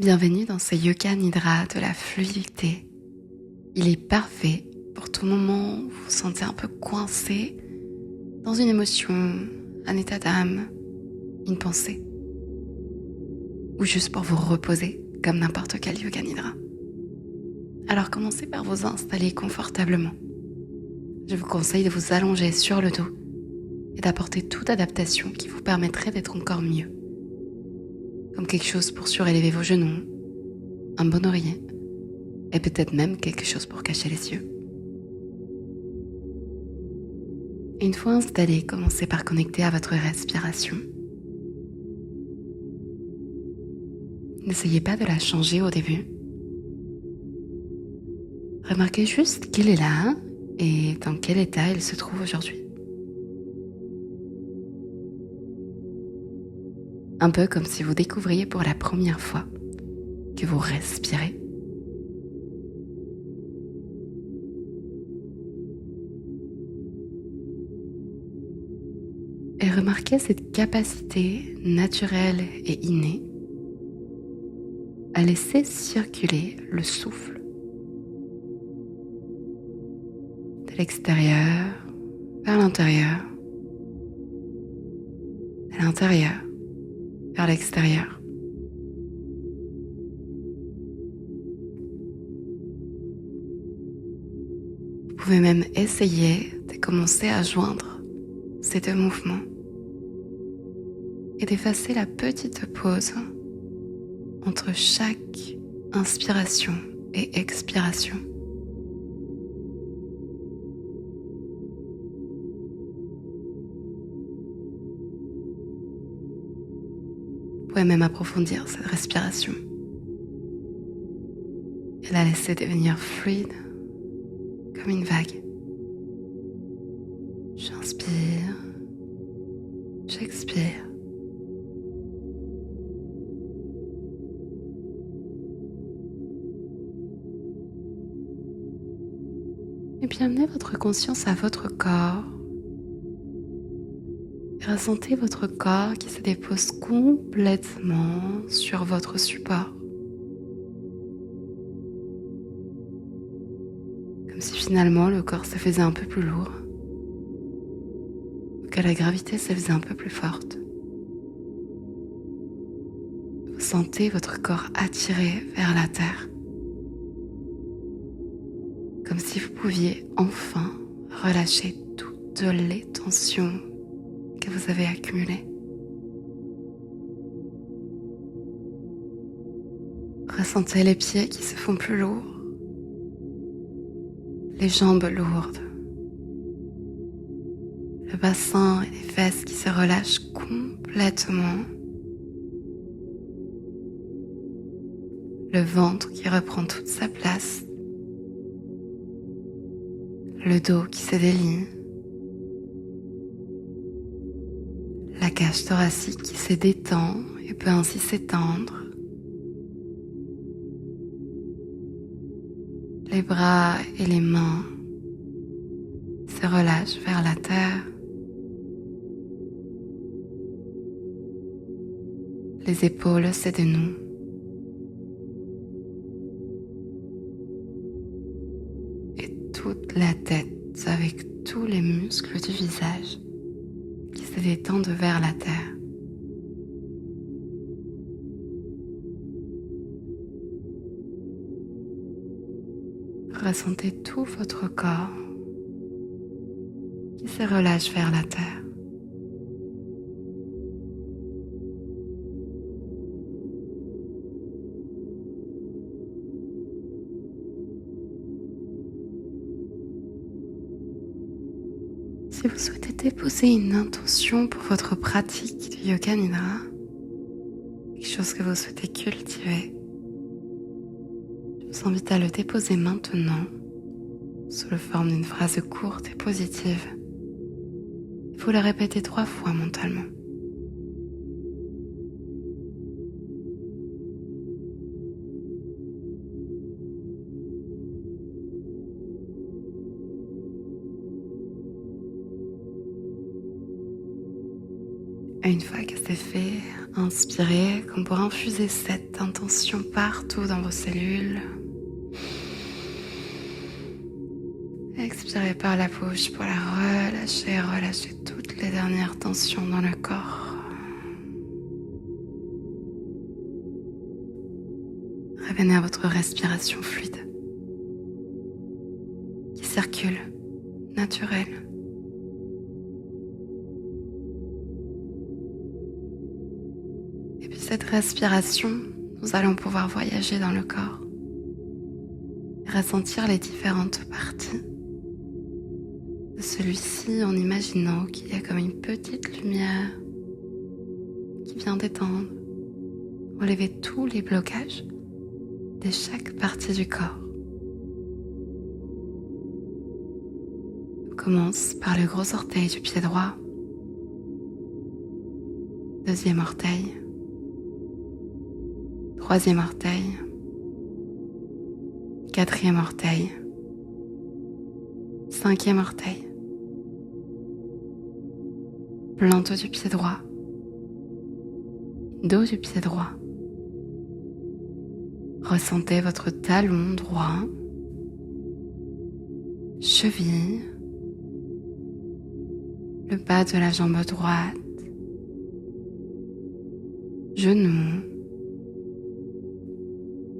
Bienvenue dans ce Yoga Nidra de la fluidité. Il est parfait pour tout moment où vous vous sentez un peu coincé dans une émotion, un état d'âme, une pensée, ou juste pour vous reposer comme n'importe quel Yoga Nidra. Alors commencez par vous installer confortablement. Je vous conseille de vous allonger sur le dos et d'apporter toute adaptation qui vous permettrait d'être encore mieux. Comme quelque chose pour surélever vos genoux, un bon oreiller et peut-être même quelque chose pour cacher les yeux. Une fois installé, commencez par connecter à votre respiration. N'essayez pas de la changer au début. Remarquez juste qu'il est là et dans quel état il se trouve aujourd'hui. Un peu comme si vous découvriez pour la première fois que vous respirez. Et remarquez cette capacité naturelle et innée à laisser circuler le souffle de l'extérieur vers l'intérieur, de l'intérieur vers l'extérieur. Vous pouvez même essayer de commencer à joindre ces deux mouvements et d'effacer la petite pause entre chaque inspiration et expiration. Vous pouvez même approfondir cette respiration et la laisser devenir fluide comme une vague. J'inspire, j'expire. Et puis amenez votre conscience à votre corps. Et ressentez votre corps qui se dépose complètement sur votre support. Comme si finalement le corps se faisait un peu plus lourd. Ou que la gravité se faisait un peu plus forte. Vous sentez votre corps attiré vers la terre. Comme si vous pouviez enfin relâcher toutes les tensions que vous avez accumulées. Ressentez les pieds qui se font plus lourds, les jambes lourdes, le bassin et les fesses qui se relâchent complètement, le ventre qui reprend toute sa place, le dos qui se délie, la cage thoracique qui se détend et peut ainsi s'étendre, les bras et les mains se relâchent vers la terre, les épaules se dénouent, et toute la tête avec tous les muscles du visage qui se détendent vers la terre. Ressentez tout votre corps qui se relâche vers la terre. Si vous souhaitez déposer une intention pour votre pratique du Yoga Nidra, quelque chose que vous souhaitez cultiver, je vous invite à le déposer maintenant sous la forme d'une phrase courte et positive. Vous la répétez 3 fois mentalement. Et Et une fois que c'est fait, inspirez comme pour infuser cette intention partout dans vos cellules. Expirez par la bouche pour la relâcher, relâcher toutes les dernières tensions dans le corps. Revenez à votre respiration fluide qui circule, naturelle. Et puis cette respiration, nous allons pouvoir voyager dans le corps et ressentir les différentes parties de celui-ci en imaginant qu'il y a comme une petite lumière qui vient d'étendre, enlever tous les blocages de chaque partie du corps. On commence par le gros orteil du pied droit, deuxième orteil, troisième orteil, quatrième orteil, cinquième orteil, plante du pied droit, dos du pied droit. Ressentez votre talon droit, cheville, le bas de la jambe droite, genou,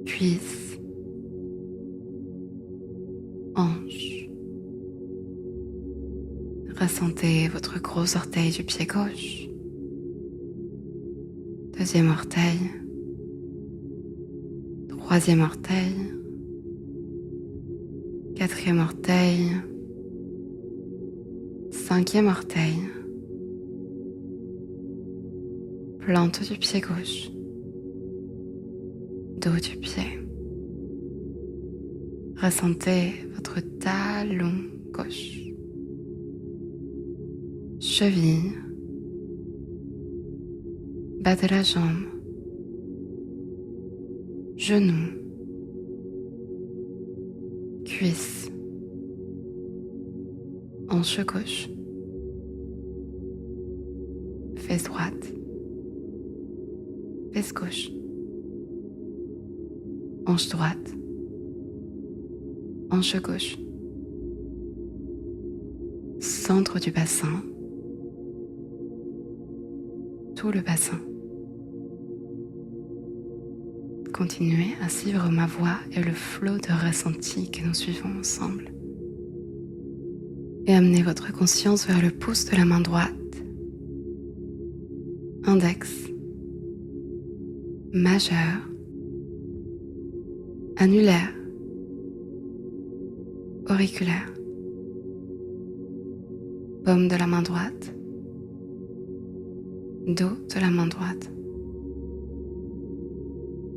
cuisse, hanche. Ressentez votre gros orteil du pied gauche, deuxième orteil, troisième orteil, quatrième orteil, cinquième orteil, plante du pied gauche, dos du pied. Ressentez votre talon gauche, cheville, bas de la jambe, genou, cuisse, hanche gauche, fesse droite, fesse gauche, hanche droite, hanche gauche, centre du bassin, tout le bassin. Continuez à suivre ma voix et le flot de ressenti que nous suivons ensemble. Et amenez votre conscience vers le pouce de la main droite, index, majeur, annulaire, auriculaire, paume de la main droite, dos de la main droite,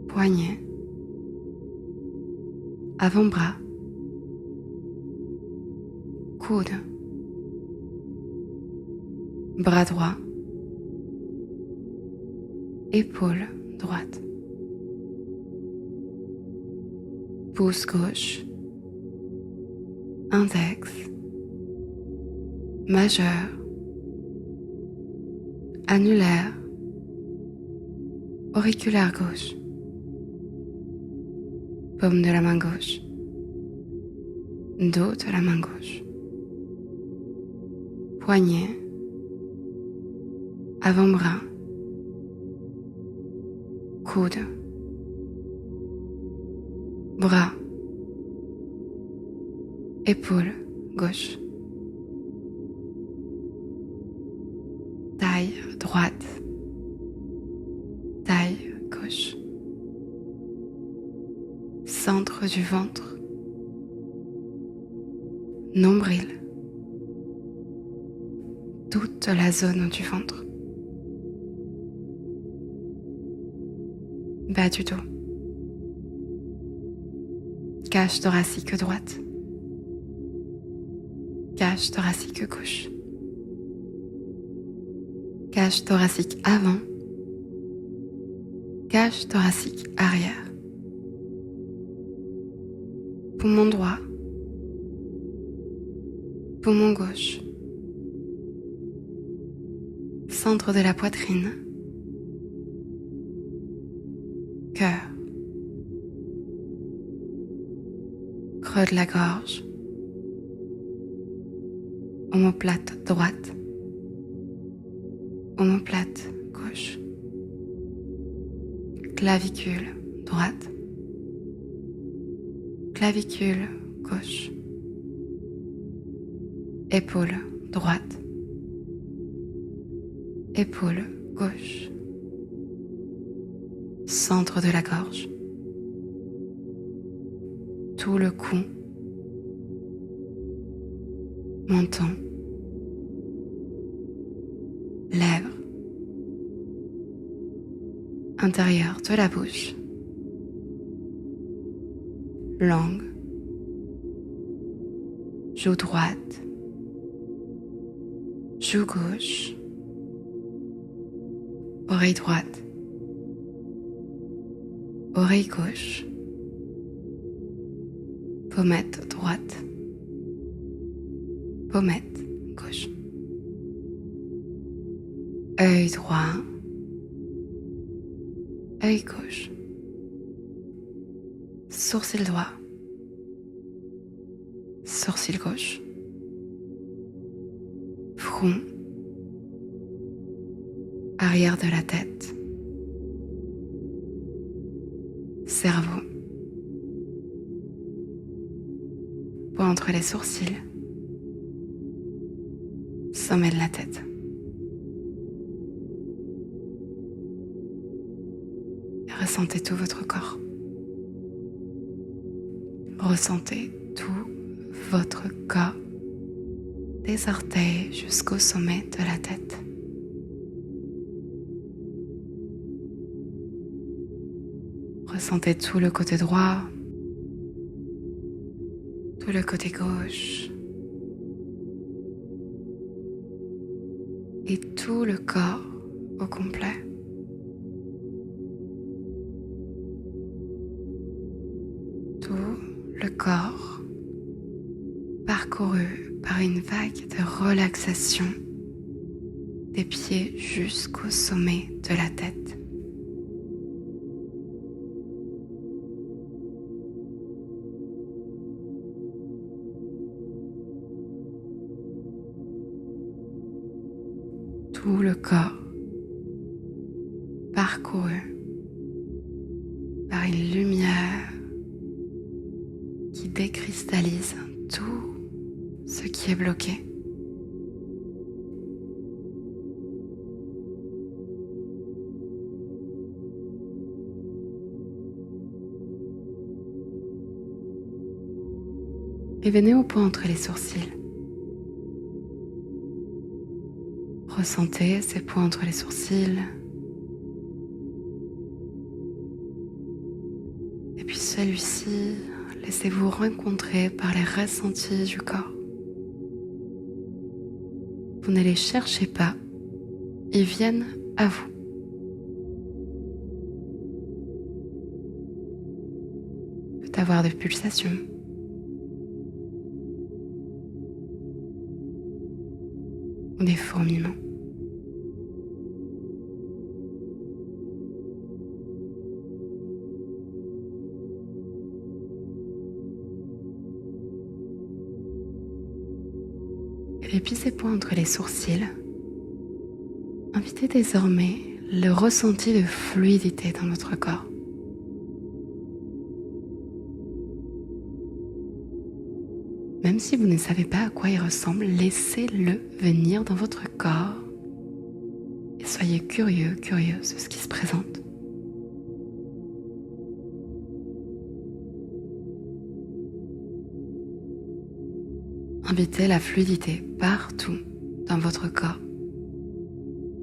poignet, avant-bras, coude, bras droit, épaule droite, pouce gauche, index, majeur, annulaire, auriculaire gauche, paume de la main gauche, dos de la main gauche, poignet, avant-bras, coude, bras, épaule gauche, taille droite, taille gauche, centre du ventre, nombril, toute la zone du ventre, bas du dos, cage thoracique droite, cage thoracique gauche, cage thoracique avant, cage thoracique arrière, poumon droit, poumon gauche, centre de la poitrine, cœur, creux de la gorge, omoplate droite, omoplate gauche, clavicule droite, clavicule gauche, épaule droite, épaule gauche, centre de la gorge, tout le cou, menton, lèvres, intérieur de la bouche, langue, joue droite, joue gauche, oreille droite, oreille gauche, pommette droite, pommette gauche, œil droit, œil gauche, sourcil droit, sourcil gauche, front, arrière de la tête, cerveau, poids entre les sourcils, sommet de la tête. Et ressentez tout votre corps. Ressentez tout votre corps, des orteils jusqu'au sommet de la tête. Ressentez tout le côté droit, tout le côté gauche et tout le corps au complet. Tout le corps parcouru par une vague de relaxation des pieds jusqu'au sommet de la tête. Tout le corps parcouru par une lumière qui décristallise tout ce qui est bloqué. Et venez au point entre les sourcils. Ressentez ces points entre les sourcils. Et puis celui-ci, laissez-vous rencontrer par les ressentis du corps. Vous ne les cherchez pas, ils viennent à vous. Il peut y avoir des pulsations. Ou des fourmillements. Et puis ces points entre les sourcils, invitez désormais le ressenti de fluidité dans votre corps. Même si vous ne savez pas à quoi il ressemble, laissez-le venir dans votre corps et soyez curieux, curieuse de ce qui se présente. Invitez la fluidité partout dans votre corps,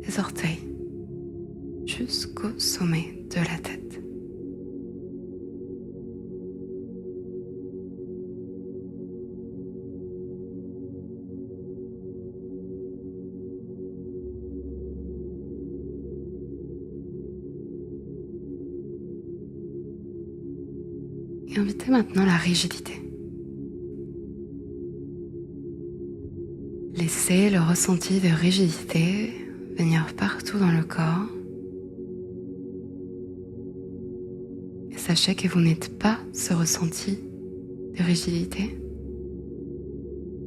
des orteils jusqu'au sommet de la tête. Et invitez maintenant la rigidité. Laissez le ressenti de rigidité venir partout dans le corps. Et sachez que vous n'êtes pas ce ressenti de rigidité.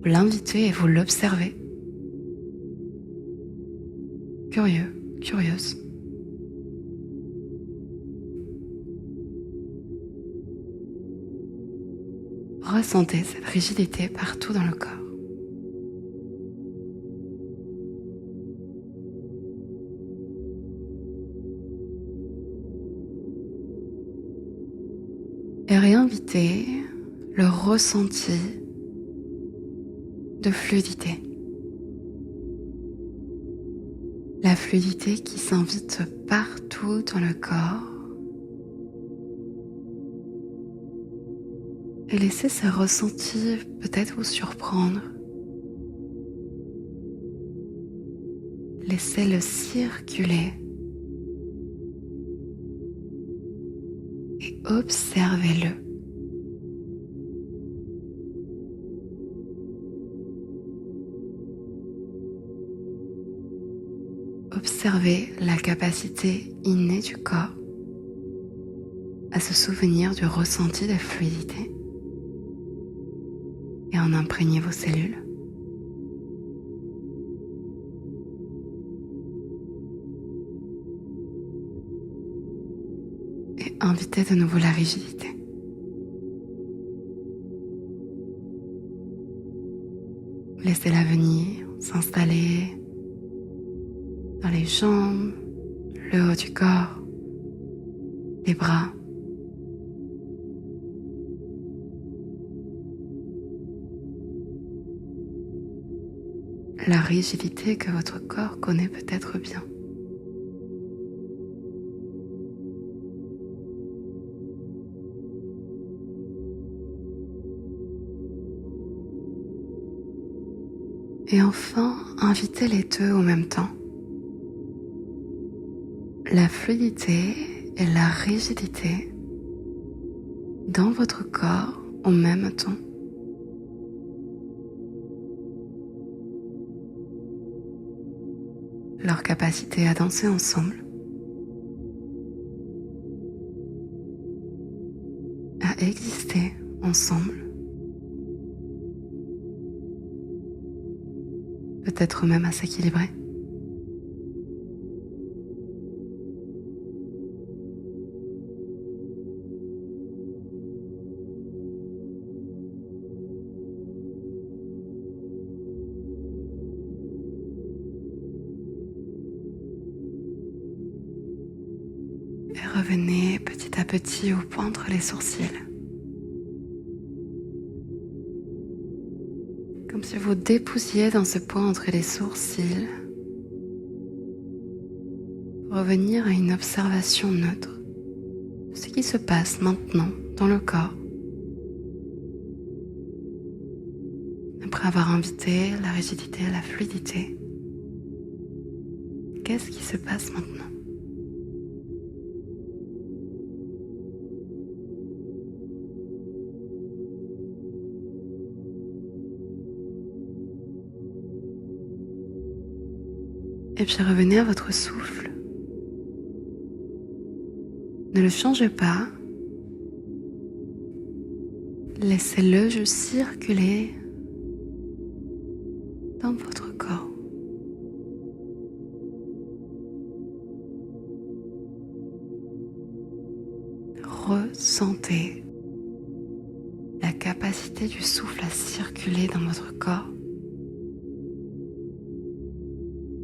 Vous l'invitez et vous l'observez. Curieux, curieuse. Ressentez cette rigidité partout dans le corps. Et réinvitez le ressenti de fluidité. La fluidité qui s'invite partout dans le corps. Et laissez ce ressenti peut-être vous surprendre. Laissez-le circuler. Et observez-le. Observez la capacité innée du corps à se souvenir du ressenti de fluidité et en imprégner vos cellules. Et invitez de nouveau la rigidité. Laissez-la venir s'installer dans les jambes, le haut du corps, les bras. La rigidité que votre corps connaît peut-être bien. Et enfin, invitez les deux en même temps. La fluidité et la rigidité dans votre corps en même temps. Leur capacité à danser ensemble, à exister ensemble, peut-être même à s'équilibrer. Et revenez petit à petit au point entre les sourcils. Comme si vous dépoussiez dans ce point entre les sourcils. Revenir à une observation neutre de ce qui se passe maintenant dans le corps. Après avoir invité la rigidité et la fluidité, qu'est-ce qui se passe maintenant ? Et puis revenez à votre souffle. Ne le changez pas. Laissez-le juste circuler dans votre corps. Ressentez la capacité du souffle à circuler dans votre corps,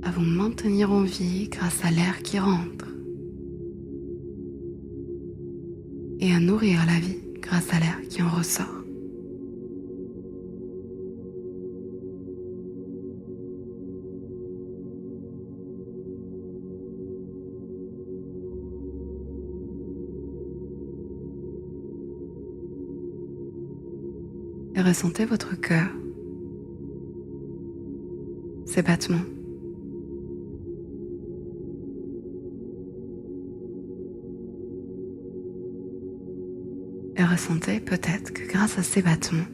à vous maintenir en vie grâce à l'air qui rentre et à nourrir la vie grâce à l'air qui en ressort. Et ressentez votre cœur, ses battements. Et ressentez peut-être que grâce à ces battements,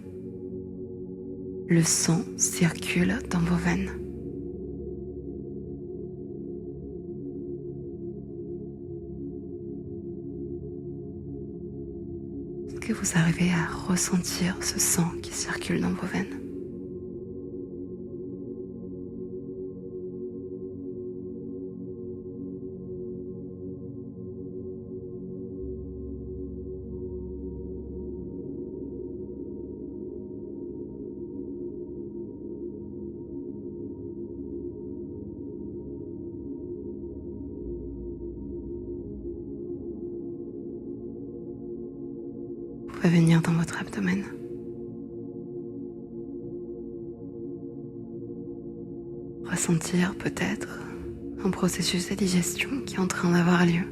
le sang circule dans vos veines. que vous arrivez à ressentir ce sang qui circule dans vos veines? Vous pouvez venir dans votre abdomen. Ressentir peut-être un processus de digestion qui est en train d'avoir lieu.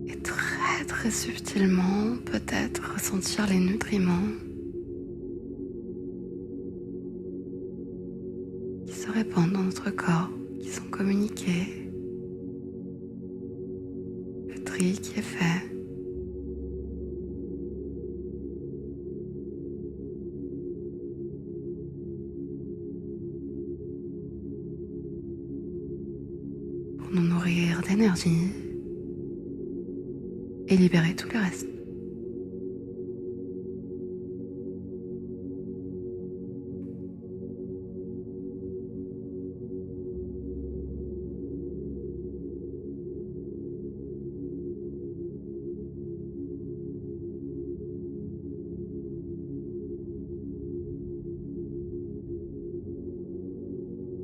Et très très subtilement, peut-être ressentir les nutriments qui se répandent dans notre corps, qui sont communiqués, le tri qui est fait. Pour nous nourrir d'énergie et libérer tout le reste.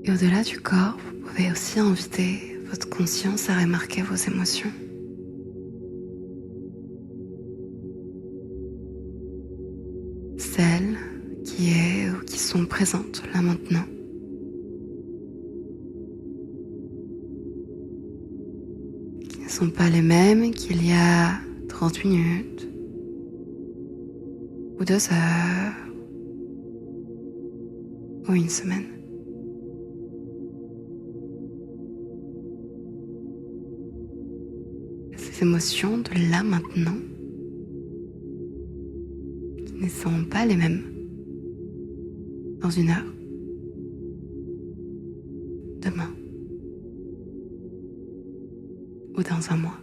Et au-delà du corps, vous pouvez aussi inviter votre conscience à remarquer vos émotions. Celles qui sont présentes là maintenant. Qui ne sont pas les mêmes qu'il y a 30 minutes ou 2 heures ou une semaine. Ces émotions de là maintenant qui ne sont pas les mêmes dans une heure, demain ou dans un mois.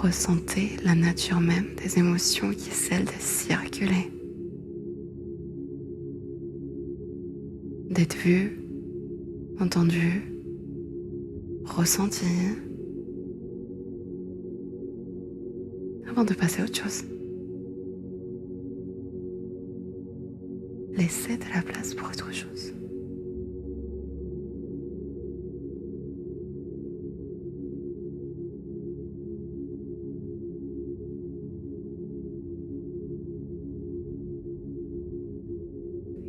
Ressentez la nature même des émotions qui est celle de circuler, d'être vu, entendu, ressenti, avant de passer à autre chose. Laissez de la place pour autre chose.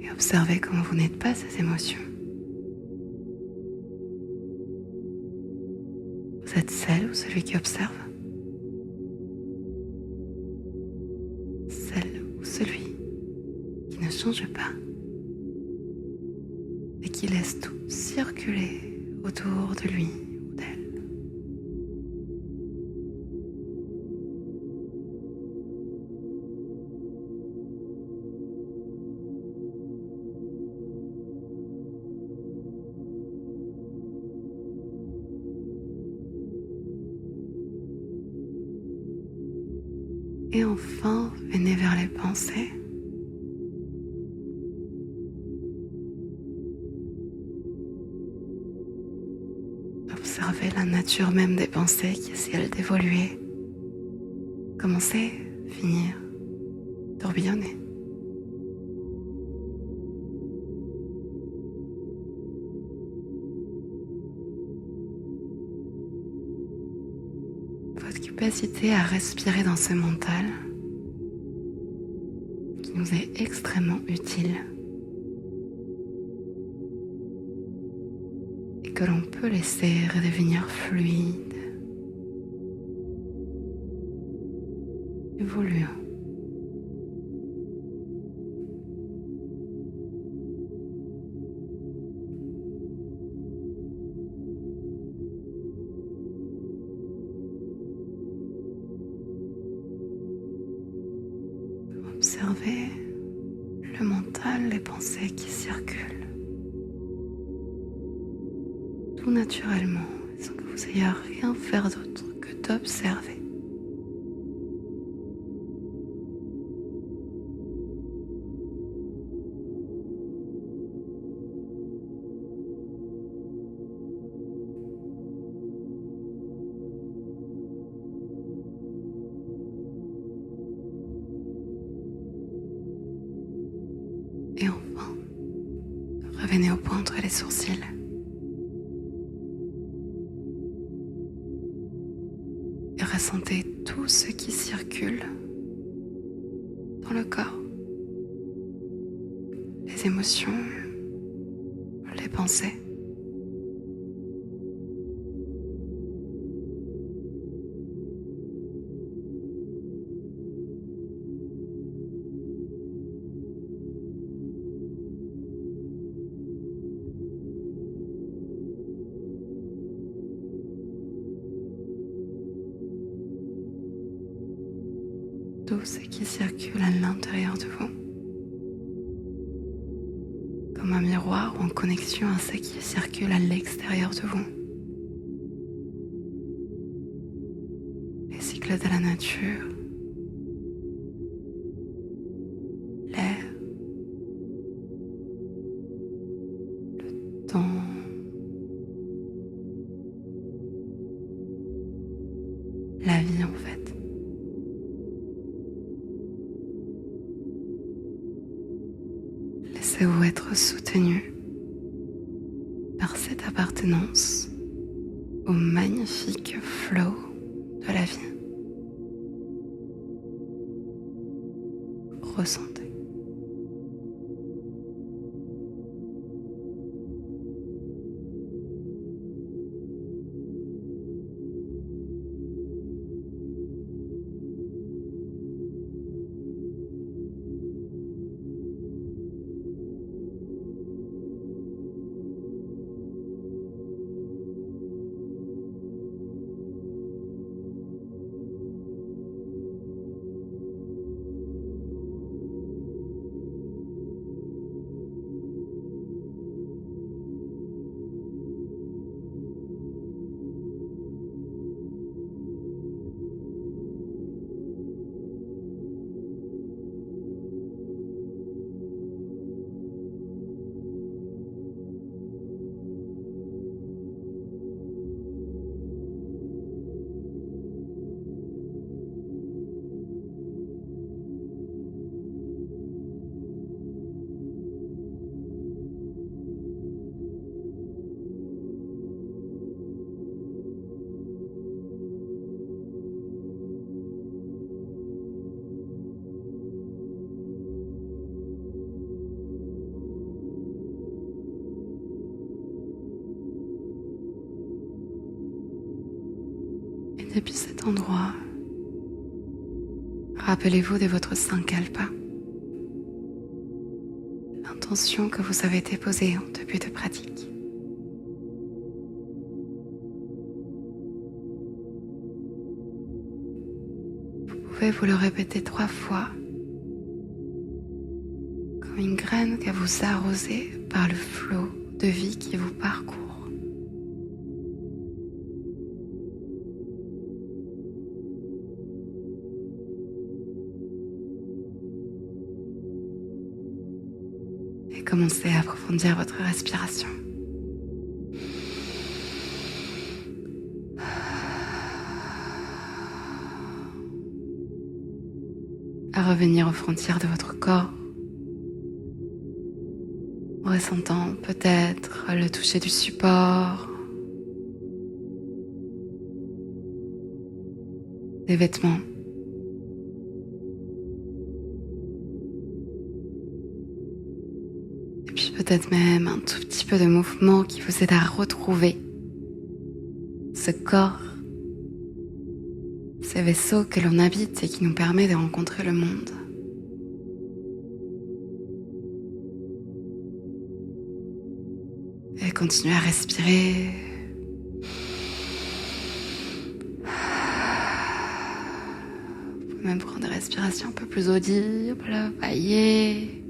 Et observez comment vous n'êtes pas ces émotions. Vous êtes celle ou celui qui observe. Celle ou celui qui ne change pas et qui laisse tout circuler autour de lui ou d'elle. Et enfin, venez vers les pensées. Observez la nature même des pensées qui est celle d'évoluer, commencer, finir, tourbillonner. Votre capacité à respirer dans ce mental qui nous est extrêmement utile et que l'on peut laisser redevenir fluide, évoluant. observer le mental, les pensées qui circulent tout naturellement, sans que vous ayez à rien faire d'autre que d'observer. Et enfin, revenez au point entre les sourcils. Et ressentez tout ce qui circule dans le corps. Les émotions, les pensées. Tout ce qui circule à l'intérieur de vous, comme un miroir ou en connexion à ce qui circule à l'extérieur de vous. Les cycles de la nature, l'air, le temps, la vie en fait. Laissez-vous être soutenu par cette appartenance au magnifique flow de la vie. Ressentez. Et depuis cet endroit, rappelez-vous de votre Sankalpa, l'intention que vous avez déposée en début de pratique. Vous pouvez vous le répéter 3 fois, comme une graine que vous arrosez par le flot de vie qui vous parcourt. Et commencez à approfondir votre respiration. À revenir aux frontières de votre corps, en ressentant peut-être le toucher du support, des vêtements. Et puis peut-être même un tout petit peu de mouvement qui vous aide à retrouver ce corps, ces vaisseaux que l'on habite et qui nous permet de rencontrer le monde. Et continuez à respirer. Vous pouvez même prendre des respiration un peu plus audible. Vaillez.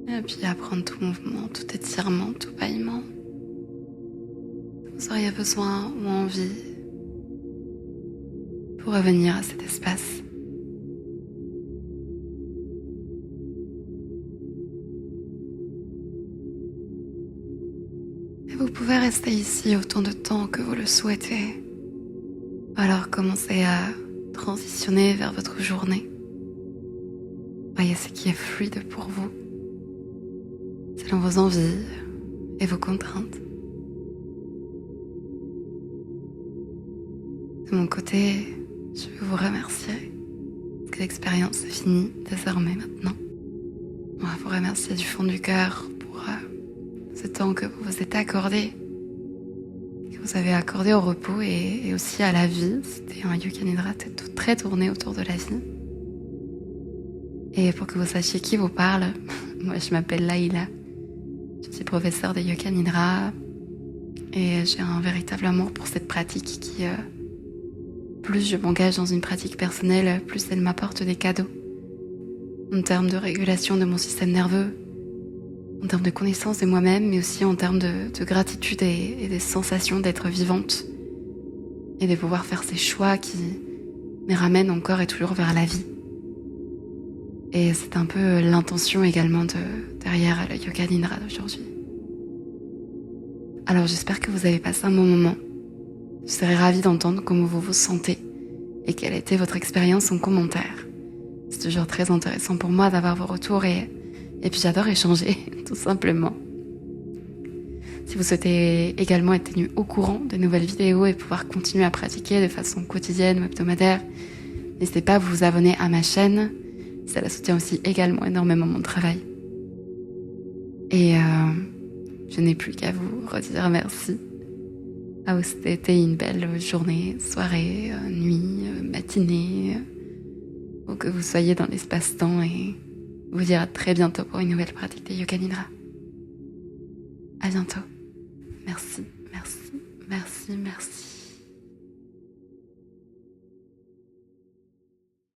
Et puis apprendre tout mouvement, tout étirement, tout bâillement. Vous auriez besoin ou envie pour revenir à cet espace. Et vous pouvez rester ici autant de temps que vous le souhaitez. Alors commencez à transitionner vers votre journée. Voyez ce qui est fluide pour vous, selon vos envies et vos contraintes. De mon côté, je veux vous remercier parce que l'expérience est finie désormais maintenant. On va vous remercier du fond du cœur pour ce temps que vous vous êtes accordé, que vous avez accordé au repos et aussi à la vie. C'était un Yoga Nidra très tourné autour de la vie. Et pour que vous sachiez qui vous parle, moi je m'appelle Laïla. Je suis professeure de Yoga Nidra et j'ai un véritable amour pour cette pratique qui, plus je m'engage dans une pratique personnelle, plus elle m'apporte des cadeaux. En termes de régulation de mon système nerveux, en termes de connaissance de moi-même, mais aussi en termes de gratitude et des sensations d'être vivante et de pouvoir faire ces choix qui me ramènent encore et toujours vers la vie. Et c'est un peu l'intention également derrière le Yoga Nidra d'aujourd'hui. Alors j'espère que vous avez passé un bon moment. Je serais ravie d'entendre comment vous vous sentez et quelle était votre expérience en commentaire. C'est toujours très intéressant pour moi d'avoir vos retours et puis j'adore échanger, tout simplement. Si vous souhaitez également être tenu au courant de nouvelles vidéos et pouvoir continuer à pratiquer de façon quotidienne ou hebdomadaire, n'hésitez pas à vous abonner à ma chaîne. Cela soutient aussi également énormément mon travail. Et je n'ai plus qu'à vous redire merci. C'était une belle journée, soirée, nuit, matinée, où que vous soyez dans l'espace-temps, et vous dire à très bientôt pour une nouvelle pratique de Yoga Nidra. À bientôt. Merci, merci, merci, merci.